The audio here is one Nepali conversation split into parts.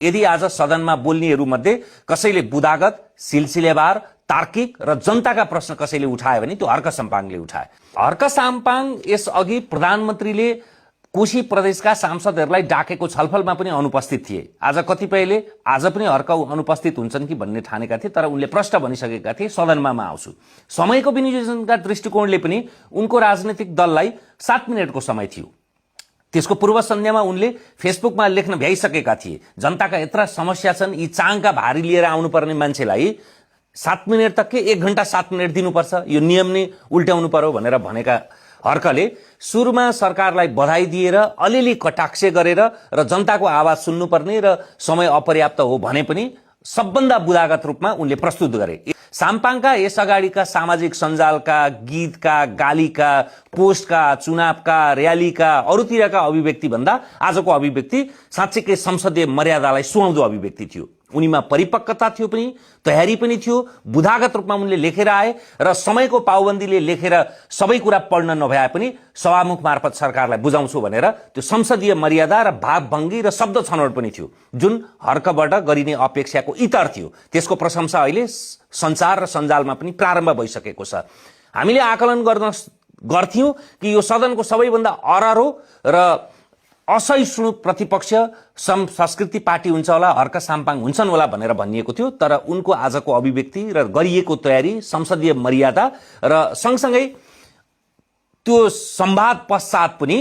यदि आज सदनमा बोल्नेहरूमध्ये कसैले बुदागत, सिलसिलेवार, तार्किक र जनताका प्रश्न कसैले उठायो भने त्यो हर्क साम्पाङले उठाए। हर्क साम्पाङ यसअघि प्रधानमन्त्रीले कोशी प्रदेशका सांसदहरूलाई डाकेको छलफलमा पनि अनुपस्थित थिए। आज कतिपयले आज पनि हर्क अनुपस्थित हुन्छन् कि भन्ने ठानेका थिए, तर उनले प्रश्न भनिसकेका थिए सदनमा म आउँछु। समयको विनियोजनका दृष्टिकोणले पनि उनको राजनीतिक दललाई 7 मिनेटको समय थियो। त्यसको पूर्व सन्ध्यामा उनले फेसबुकमा लेख्न भ्याइसकेका थिए, जनताका यत्र समस्या छन्, यी चाङका भारी लिएर आउनुपर्ने मान्छेलाई 7 मिनेट तक के 1 घण्टा 7 मिनेट दिनुपर्छ, यो नियम नै उल्ट्याउनु पर्यो भनेर भनेका हर्कले सुरुमा सरकारलाई बधाई दिएर अलिअलि कटाक्ष गरेर र जनताको आवाज सुन्नुपर्ने र समय अपर्याप्त हो भने पनि सबभन्दा बुदागत रूपमा उनले प्रस्तुत गरे। साम्पाङका यस अगाडिका सामाजिक सञ्जालका, गीतका, गालीका, पोस्टका, चुनावका, र्यालीका, अरूतिरका अभिव्यक्ति भन्दा आजको अभिव्यक्ति साँच्चैकै संसदीय मर्यादालाई सुहाउँदो अभिव्यक्ति थियो। उनीमा परिपक्वता थियो पनि, तयारी पनि थियो। बुदागत रूपमा उनले लेखेर आए र समयको पाबन्दीले लेखेर सबै कुरा पढ्न नभए पनि सभामुख मार्फत सरकारलाई बुझाउँछु भनेर त्यो संसदीय मर्यादा र भावभङ्गी र शब्द छनौट पनि थियो, जुन हर्कबाट गरिने अपेक्षाको इतर थियो। त्यसको प्रशंसा अहिले सञ्चार र सञ्जालमा पनि प्रारम्भ भइसकेको छ। हामीले आकलन गर्थ्यौं कि यो सदनको सबैभन्दा अरारो र असहिष्णु प्रतिपक्ष संस्कृति पार्टी हुन्छ होला, हर्क साम्पाङ हुन्छन् होला भनेर भनिएको थियो, तर उनको आजको अभिव्यक्ति र गरिएको तयारी, संसदीय मर्यादा र सँगसँगै त्यो संवाद पश्चात पनि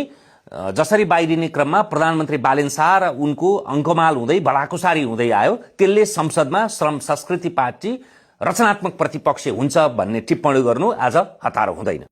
जसरी बाहिरिने क्रममा प्रधानमन्त्री बालेन शाह र उनको अङ्कमाल हुँदै बडाकुसारी हुँदै आयो, त्यसले संसदमा श्रम संस्कृति पार्टी रचनात्मक प्रतिपक्ष हुन्छ भन्ने टिप्पणी गर्नु आज हतारो हुँदैन।